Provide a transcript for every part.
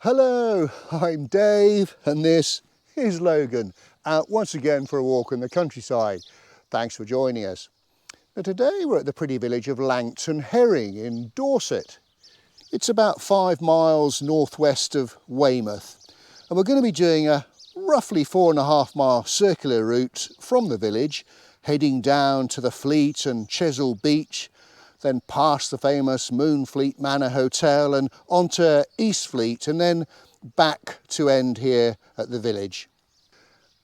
Hello, I'm Dave and this is Logan, out once again for a walk in the countryside. Thanks for joining us. Now today we're at the pretty village of Langton Herring in Dorset. It's about 5 miles northwest of Weymouth, and we're going to be doing a roughly 4.5 mile circular route from the village, heading down to the Fleet and Chesil Beach, then past the famous Moonfleet Manor Hotel and onto East Fleet, and then back to end here at the village.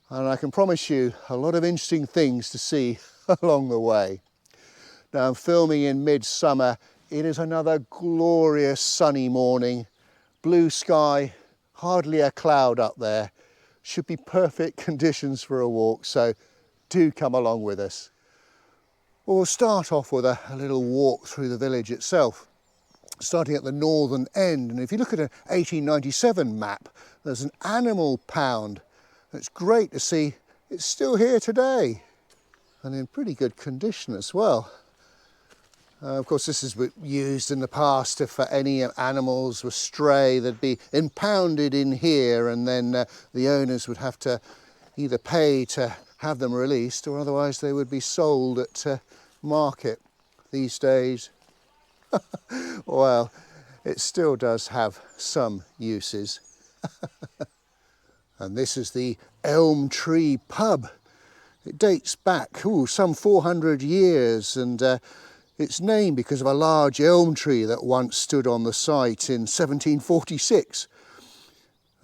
And I can promise you a lot of interesting things to see along the way. Now I'm filming in midsummer. It is another glorious sunny morning, blue sky, hardly a cloud up there. Should be perfect conditions for a walk, so do come along with us. Well, we'll start off with a little walk through the village itself, starting at the northern end. And if you look at an 1897 map, there's an animal pound. It's great to see it's still here today and in pretty good condition as well. Of course, this is used in the past if any animals were stray, they'd be impounded in here, and then the owners would have to either pay to have them released, or otherwise they would be sold at market. These days, well, it still does have some uses. And this is the Elm Tree pub. It dates back some 400 years, and it's named because of a large elm tree that once stood on the site in 1746.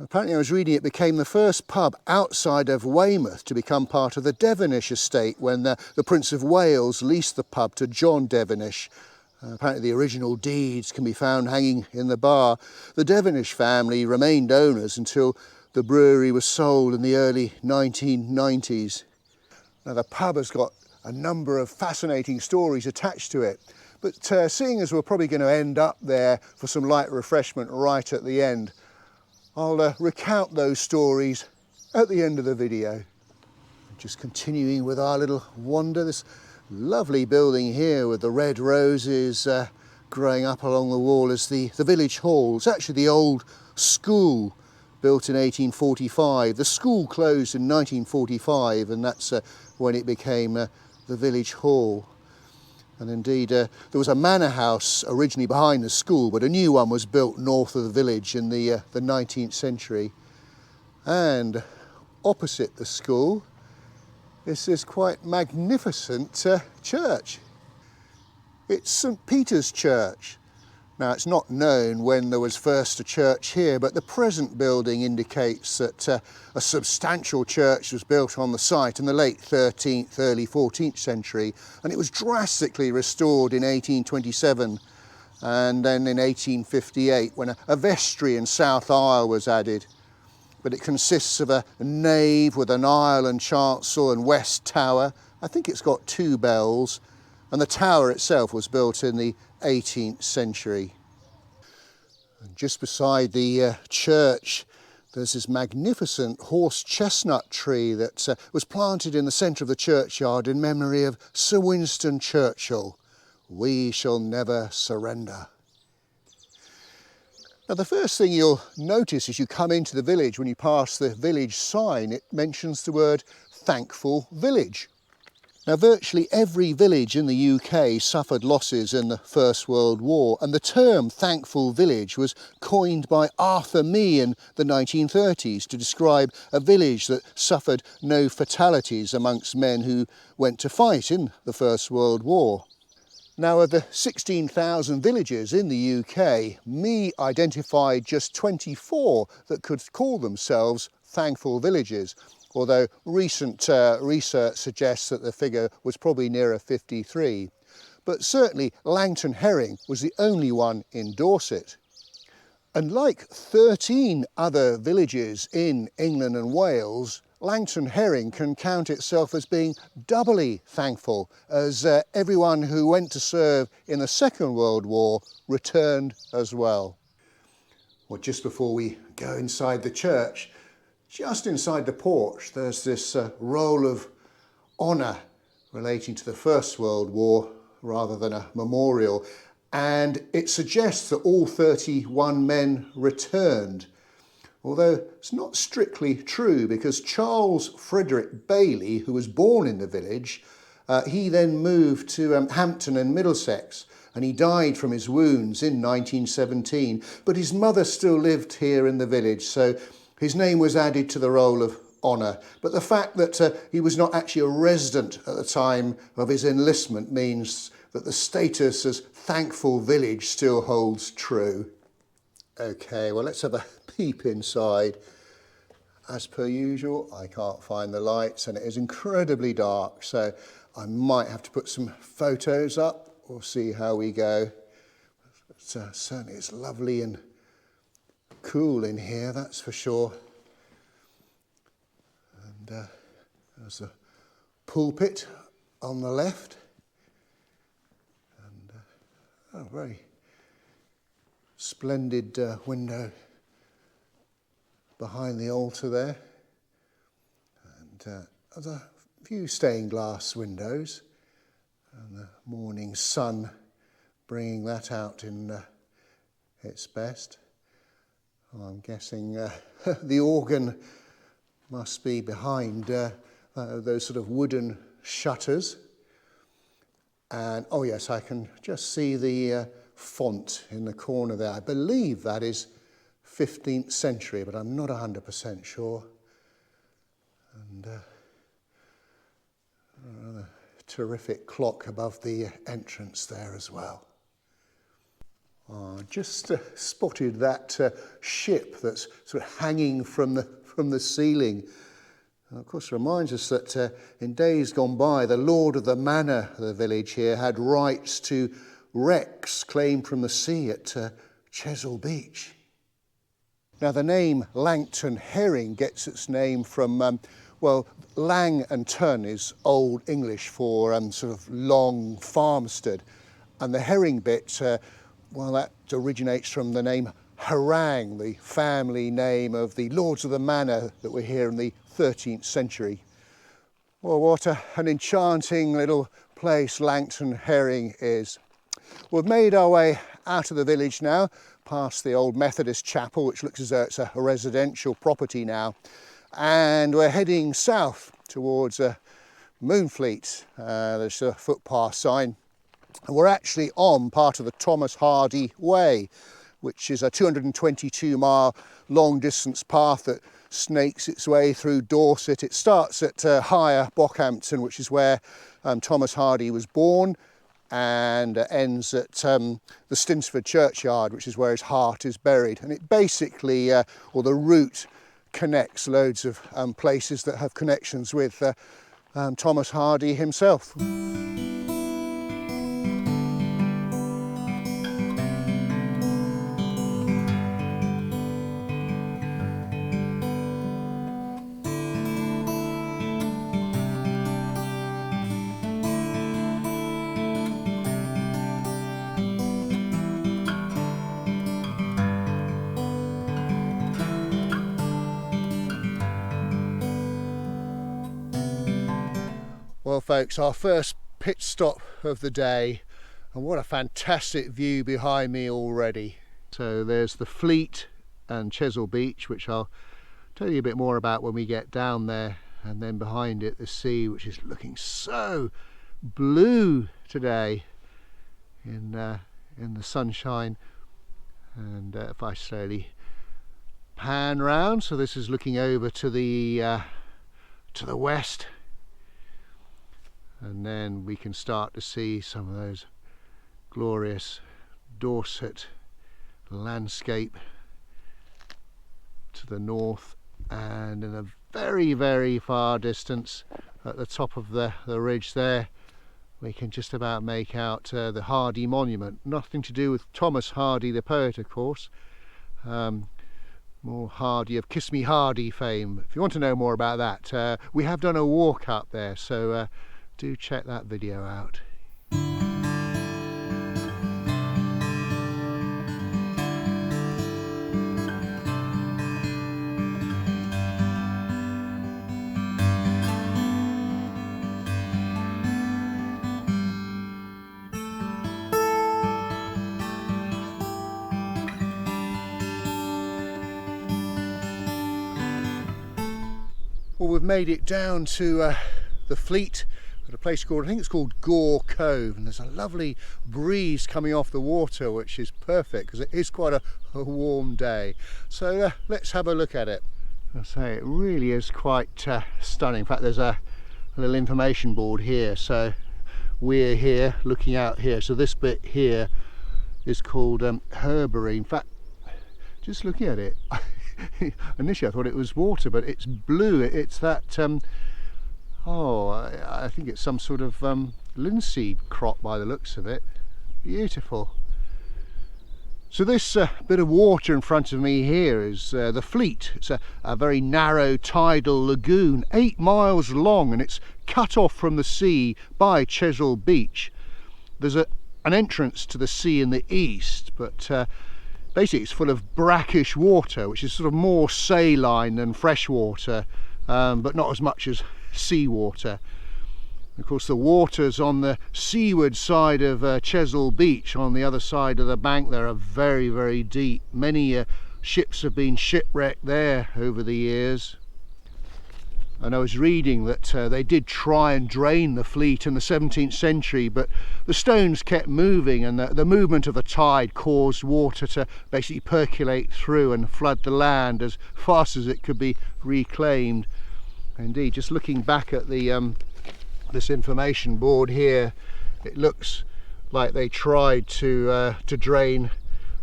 Apparently, I was reading it became the first pub outside of Weymouth to become part of the Devonish estate when the Prince of Wales leased the pub to John Devonish. Apparently the original deeds can be found hanging in the bar. The Devonish family remained owners until the brewery was sold in the early 1990s. Now the pub has got a number of fascinating stories attached to it, but seeing as we're probably going to end up there for some light refreshment right at the end, I'll recount those stories at the end of the video. Just continuing with our little wander, this lovely building here with the red roses growing up along the wall is the village hall. It's actually the old school built in 1845. The school closed in 1945, and that's when it became the village hall. And indeed, there was a manor house originally behind the school, but a new one was built north of the village in the 19th century. And opposite the school is this quite magnificent church. It's St. Peter's Church. Now, it's not known when there was first a church here, but the present building indicates that a substantial church was built on the site in the late 13th, early 14th century, and it was drastically restored in 1827, and then in 1858 when a vestry and south aisle was added. But it consists of a nave with an aisle and chancel and west tower. I think it's got 2 bells, and the tower itself was built in the 18th century. And just beside the church there's this magnificent horse chestnut tree that was planted in the centre of the churchyard in memory of Sir Winston Churchill. We shall never surrender. Now the first thing you'll notice as you come into the village, when you pass the village sign, it mentions the word Thankful Village. Now, virtually every village in the UK suffered losses in the First World War, and the term Thankful Village was coined by Arthur Mee in the 1930s to describe a village that suffered no fatalities amongst men who went to fight in the First World War. Now, of the 16,000 villages in the UK, Mee identified just 24 that could call themselves Thankful Villages, although recent research suggests that the figure was probably nearer 53. But certainly Langton Herring was the only one in Dorset. And like 13 other villages in England and Wales, Langton Herring can count itself as being doubly thankful, as everyone who went to serve in the Second World War returned as well. Well, just before we go inside the church, just inside the porch, there's this roll of honour relating to the First World War rather than a memorial, and it suggests that all 31 men returned. although it's not strictly true because Charles Frederick Bailey, who was born in the village, he then moved to Hampton in Middlesex, and he died from his wounds in 1917. But his mother still lived here in the village, so his name was added to the roll of honour. But the fact that he was not actually a resident at the time of his enlistment means that the status as Thankful Village still holds true. Okay, well, let's have a peep inside. As per usual, I can't find the lights and it is incredibly dark, so I might have to put some photos up. We'll see how we go. Certainly it's lovely and cool in here, that's for sure. And there's a pulpit on the left. And very splendid window behind the altar there. And there's a few stained glass windows. And the morning sun bringing that out in its best. I'm guessing the organ must be behind those sort of wooden shutters. And oh yes, I can just see the font in the corner there. I believe that is 15th century, but I'm not 100% sure. And another terrific clock above the entrance there as well. Just spotted that ship that's sort of hanging from the ceiling. And of course, reminds us that in days gone by, the lord of the manor of the village here had rights to wrecks claimed from the sea at Chesil Beach. Now, the name Langton Herring gets its name from, well, lang and ton is Old English for sort of long farmstead. And the herring bit, well, that originates from the name Harangue, the family name of the lords of the manor that were here in the 13th century. Well, what an enchanting little place Langton Herring is. We've made our way out of the village now, past the old Methodist chapel, which looks as though it's a residential property now. And we're heading south towards Moonfleet. There's a footpath sign. And we're actually on part of the Thomas Hardy Way, which is a 222-mile long-distance path that snakes its way through Dorset. It starts at Higher Bockhampton, which is where Thomas Hardy was born, and ends at the Stinsford churchyard, which is where his heart is buried. And it basically, or the route, connects loads of places that have connections with Thomas Hardy himself. Well folks, our first pit stop of the day, and what a fantastic view behind me already. So there's the Fleet and Chesil Beach, which I'll tell you a bit more about when we get down there, and then behind it the sea, which is looking so blue today in the sunshine. And if I slowly pan round, so this is looking over to the west. And then we can start to see some of those glorious Dorset landscape to the north, and in a very, very far distance at the top of the ridge there we can just about make out the Hardy Monument. Nothing to do with Thomas Hardy the poet, of course, more Hardy of Kiss Me Hardy fame. If you want to know more about that, we have done a walk up there, so do check that video out. Well, we've made it down to the Fleet at a place called, I think it's called Gore Cove, and there's a lovely breeze coming off the water, which is perfect because it is quite a warm day. So let's have a look at it. I say it really is quite stunning. In fact, there's a little information board here, so we're here looking out here. So this bit here is called herbery. In fact, just looking at it, initially I thought it was water, but it's blue. It's that I think it's some sort of linseed crop by the looks of it. Beautiful. So this bit of water in front of me here is the Fleet. It's a very narrow tidal lagoon, 8 miles long, and it's cut off from the sea by Chesil Beach. There's an entrance to the sea in the east, but basically it's full of brackish water, which is sort of more saline than fresh water, but not as much as seawater. Of course, the waters on the seaward side of Chesil Beach, on the other side of the bank there, are very, very deep. Many ships have been shipwrecked there over the years. And I was reading that they did try and drain the Fleet in the 17th century, but the stones kept moving, and the movement of the tide caused water to basically percolate through and flood the land as fast as it could be reclaimed. Indeed, just looking back at the this information board here, it looks like they tried to drain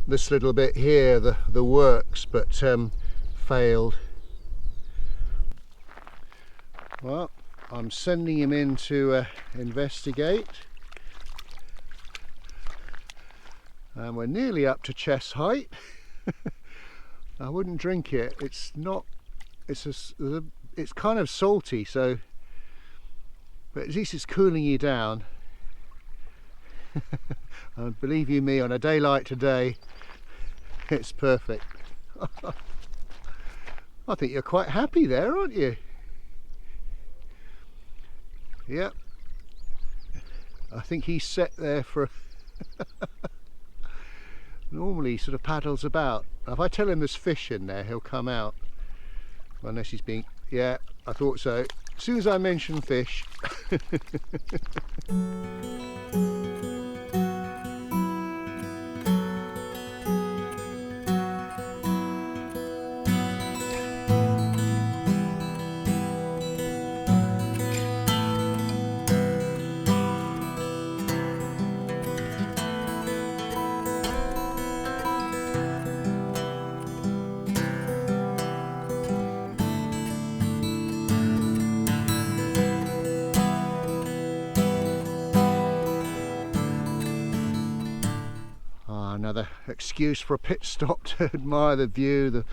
this little bit here, the works, but failed. Well, I'm sending him in to investigate, and we're nearly up to chest height. I wouldn't drink it. It's not. It's kind of salty, so. But at least it's cooling you down. And believe you me, on a day like today, it's perfect. I think you're quite happy there, aren't you? Yep. I think he's set there for... Normally he sort of paddles about. If I tell him there's fish in there, he'll come out. Unless he's being... Yeah, I thought so. As soon as I mention fish. Another excuse for a pit stop to admire the view, the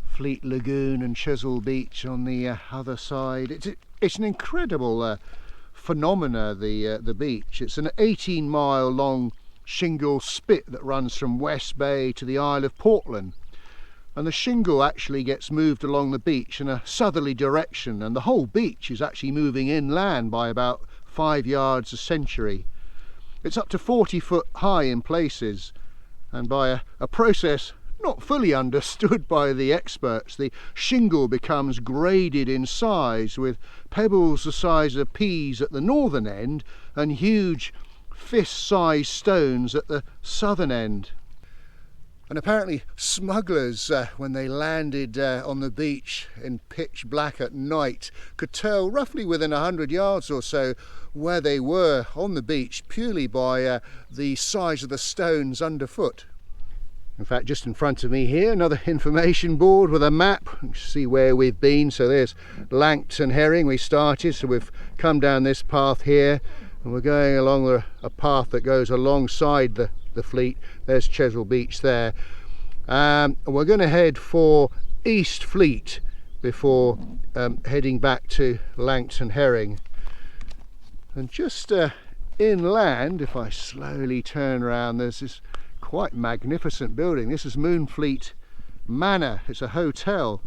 Fleet Lagoon and Chesil Beach on the other side. It's an incredible phenomena, the beach. It's an 18-mile long shingle spit that runs from West Bay to the Isle of Portland, and the shingle actually gets moved along the beach in a southerly direction, and the whole beach is actually moving inland by about 5 yards a century. It's up to 40 foot high in places, and by a process not fully understood by the experts, the shingle becomes graded in size, with pebbles the size of peas at the northern end and huge fist-sized stones at the southern end. And apparently smugglers, when they landed on the beach in pitch black at night, could tell roughly within 100 yards or so where they were on the beach, purely by the size of the stones underfoot. In fact, just in front of me here, another information board with a map. You can see where we've been. So there's Langton Herring, we started, so we've come down this path here, and we're going along a path that goes alongside the Fleet. There's Chesil Beach there. And we're going to head for East Fleet before heading back to Langton Herring. And just inland, if I slowly turn around, there's this quite magnificent building. This is Moonfleet Manor. It's a hotel,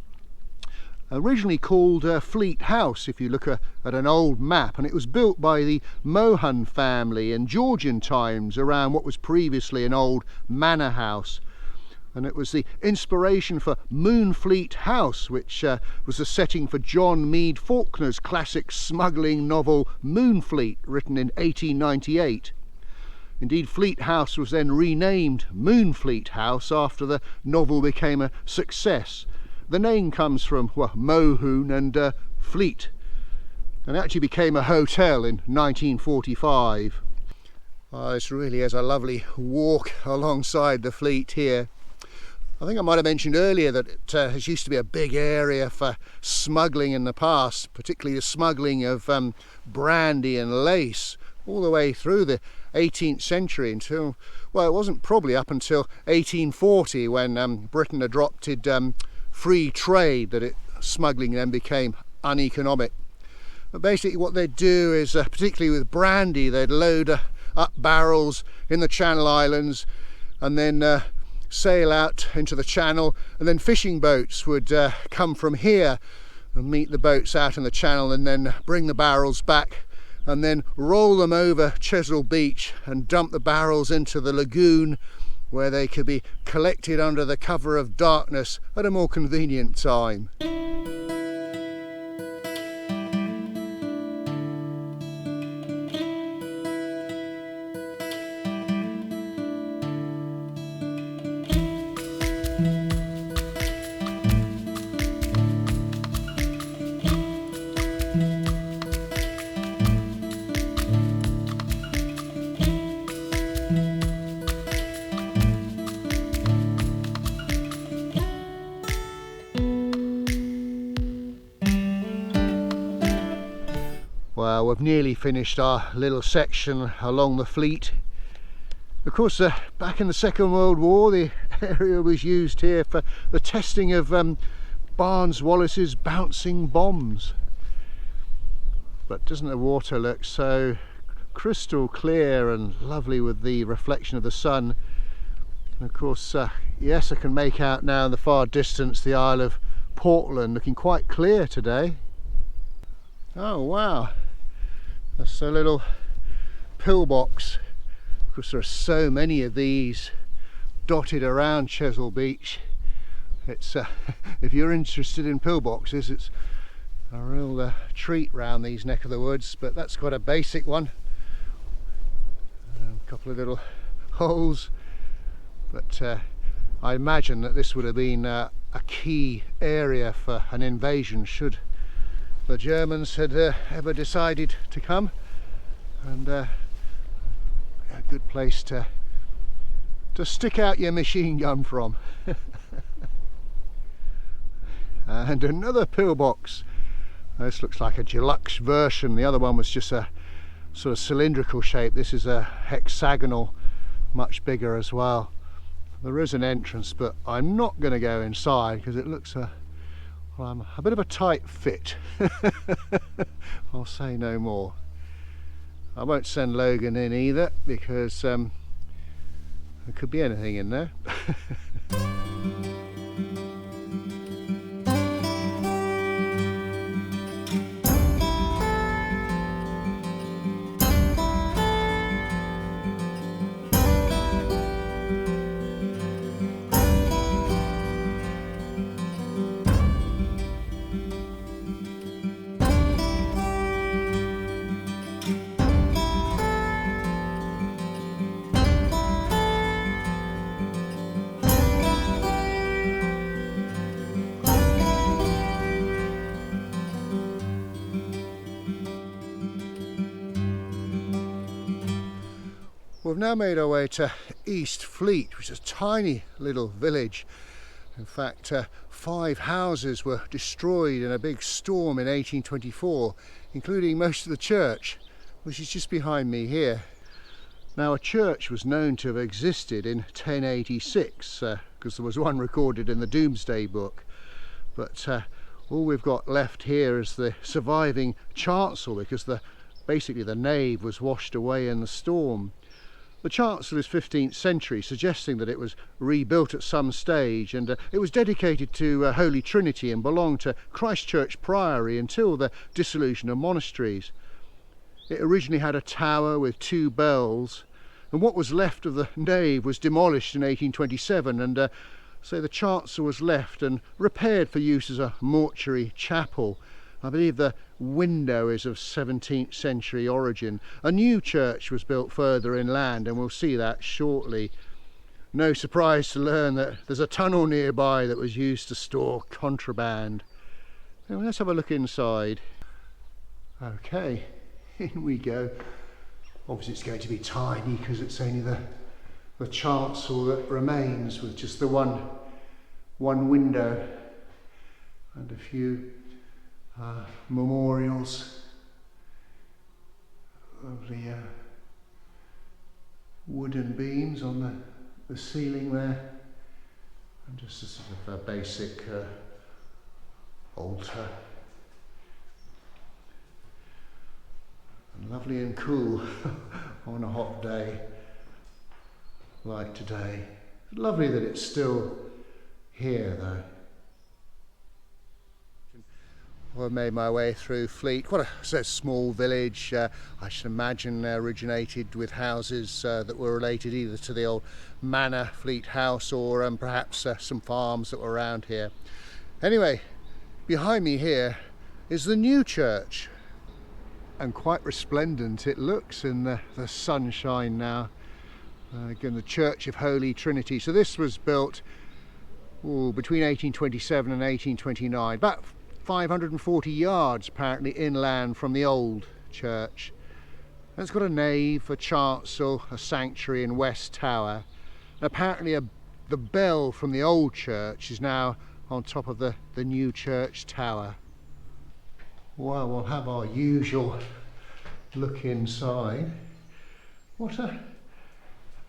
originally called Fleet House if you look at an old map, and it was built by the Mohun family in Georgian times around what was previously an old manor house. and it was the inspiration for Moonfleet House, which was the setting for John Mead Faulkner's classic smuggling novel Moonfleet, written in 1898. Indeed, Fleet House was then renamed Moonfleet House after the novel became a success. The name comes from, well, Mohun and Fleet, and actually became a hotel in 1945. This really is a lovely walk alongside the Fleet here. I think I might have mentioned earlier that it used to be a big area for smuggling in the past, particularly the smuggling of brandy and lace, all the way through the 18th century until, well, it wasn't probably up until 1840 when Britain adopted free trade that smuggling then became uneconomic. But basically what they'd do is, particularly with brandy, they'd load up barrels in the Channel Islands and then sail out into the channel, and then fishing boats would come from here and meet the boats out in the channel and then bring the barrels back and then roll them over Chesil Beach and dump the barrels into the lagoon, where they could be collected under the cover of darkness at a more convenient time. Well, we've nearly finished our little section along the Fleet. Of course, back in the Second World War, the area was used here for the testing of Barnes-Wallis's bouncing bombs. But doesn't the water look so crystal clear and lovely with the reflection of the sun? And of course, yes, I can make out now in the far distance the Isle of Portland, looking quite clear today. Oh wow, that's a little pillbox. Of course, there are so many of these dotted around Chesil Beach. It's if you're interested in pillboxes, it's a real treat round these neck of the woods. But that's quite a basic one. A couple of little holes, but I imagine that this would have been a key area for an invasion should the Germans had ever decided to come, and a good place to stick out your machine gun from. And another pillbox. This looks like a deluxe version. The other one was just a sort of cylindrical shape. This is a hexagonal, much bigger as well. There is an entrance, but I'm not going to go inside because it looks a bit of a tight fit. I'll say no more. I won't send Logan in either because there could be anything in there. We've now made our way to East Fleet, which is a tiny little village. In fact, 5 houses were destroyed in a big storm in 1824, including most of the church, which is just behind me here. Now, a church was known to have existed in 1086, because there was one recorded in the Domesday Book. But all we've got left here is the surviving chancel, because basically the nave was washed away in the storm. The chancel is 15th century, suggesting that it was rebuilt at some stage, and it was dedicated to Holy Trinity and belonged to Christchurch Priory until the dissolution of monasteries. It originally had a tower with 2 bells, and what was left of the nave was demolished in 1827, and So the chancel was left and repaired for use as a mortuary chapel. I believe the window is of 17th century origin. A new church was built further inland, and we'll see that shortly. No surprise to learn that there's a tunnel nearby that was used to store contraband. Now let's have a look inside. Okay, in we go. Obviously it's going to be tiny because it's only the chancel that remains, with just the one window and a few memorials. Lovely wooden beams on the ceiling there, and just a sort of a basic altar. And lovely and cool on a hot day like today. Lovely that it's still here though. Well, I made my way through Fleet, quite a small village. I should imagine originated with houses that were related either to the old manor, Fleet House, or perhaps some farms that were around here. Anyway, behind me here is the new church, and quite resplendent it looks in the sunshine now. Again, the Church of Holy Trinity. So this was built between 1827 and 1829, about 540 yards apparently inland from the old church. And it's got a nave, a chancel, a sanctuary and west tower. And apparently the bell from the old church is now on top of the new church tower. Well, we'll have our usual look inside. What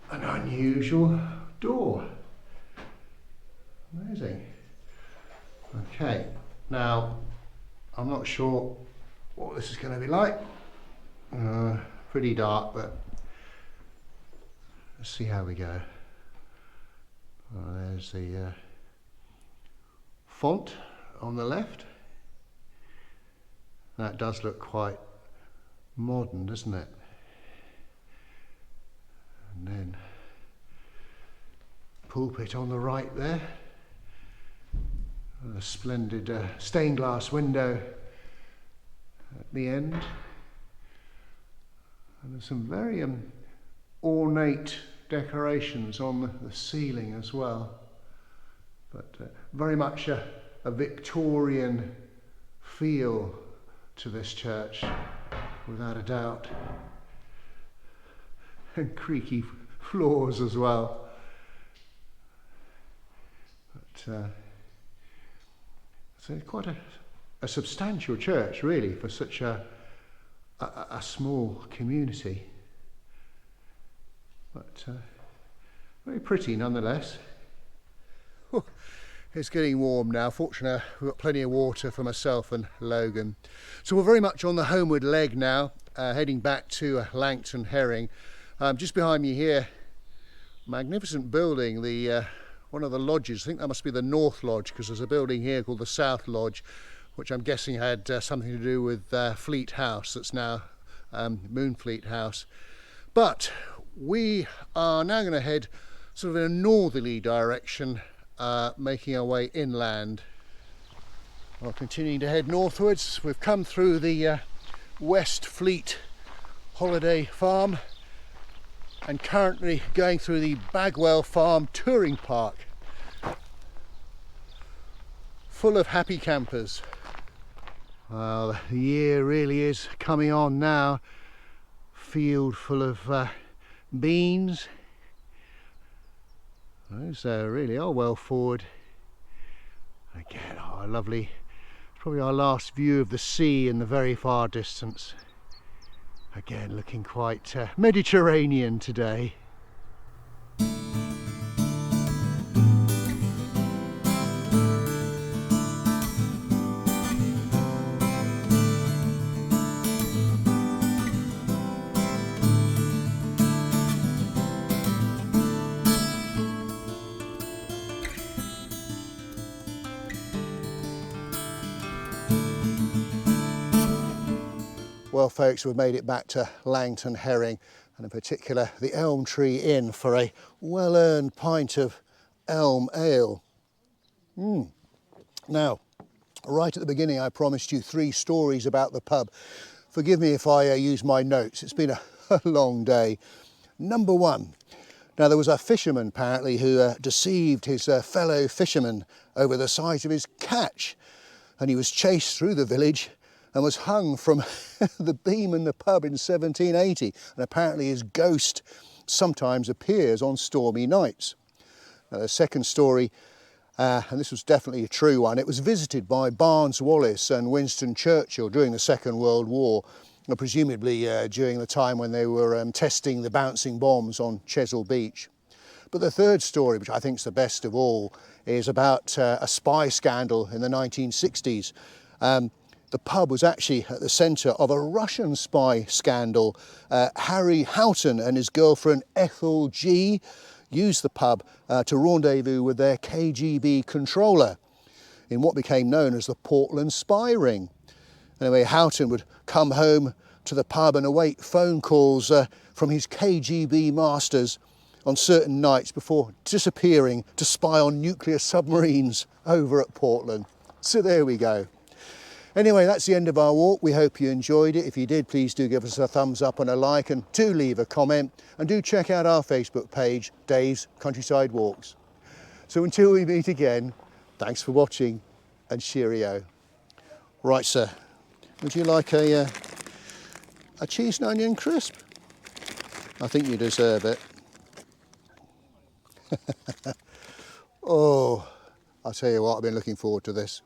an unusual door. Amazing. Okay. Now, I'm not sure what this is going to be like. Pretty dark, but let's see how we go. There's the font on the left. That does look quite modern, doesn't it? And then pulpit on the right there. A splendid stained glass window at the end, and there's some very ornate decorations on the ceiling as well, but very much a Victorian feel to this church, without a doubt, and creaky floors as well. But so it's quite a substantial church, really, for such a small community. But very pretty nonetheless. It's getting warm now. Fortunately, we've got plenty of water for myself and Logan. So we're very much on the homeward leg now, heading back to Langton Herring. Just behind me here, magnificent building, one of the lodges. I think that must be the North Lodge, because there's a building here called the South Lodge, which I'm guessing had something to do with Fleet House, that's now Moonfleet House. But we are now going to head sort of in a northerly direction, making our way inland. Well, continuing to head northwards, we've come through the West Fleet holiday farm, and currently going through the Bagwell Farm touring park, full of happy campers. Well, the year really is coming on now. Field full of beans. Those really are well forward. Again, lovely. It's probably our last view of the sea in the very far distance. Again, looking quite Mediterranean today. Well folks, we've made it back to Langton Herring, and in particular the Elm Tree Inn, for a well-earned pint of elm ale. Now, right at the beginning, I promised you 3 stories about the pub. Forgive me if I use my notes. It's been a long day. Number 1. Now, there was a fisherman apparently who deceived his fellow fishermen over the size of his catch, and he was chased through the village and was hung from the beam in the pub in 1780, and apparently his ghost sometimes appears on stormy nights. Now, the second story, and this was definitely a true one, it was visited by Barnes Wallis and Winston Churchill during the Second World War, presumably during the time when they were testing the bouncing bombs on Chesil Beach. But the third story, which I think is the best of all, is about a spy scandal in the 1960s. The pub was actually at the centre of a Russian spy scandal. Harry Houghton and his girlfriend Ethel G used the pub to rendezvous with their KGB controller in what became known as the Portland Spy Ring. Anyway, Houghton would come home to the pub and await phone calls from his KGB masters on certain nights before disappearing to spy on nuclear submarines over at Portland. So there we go. Anyway, that's the end of our walk. We hope you enjoyed it. If you did, please do give us a thumbs up and a like, and do leave a comment, and do check out our Facebook page, Dave's Countryside Walks. So until we meet again, thanks for watching, and cheerio. Right, sir. Would you like a cheese and onion crisp? I think you deserve it. Oh, I'll tell you what, I've been looking forward to this.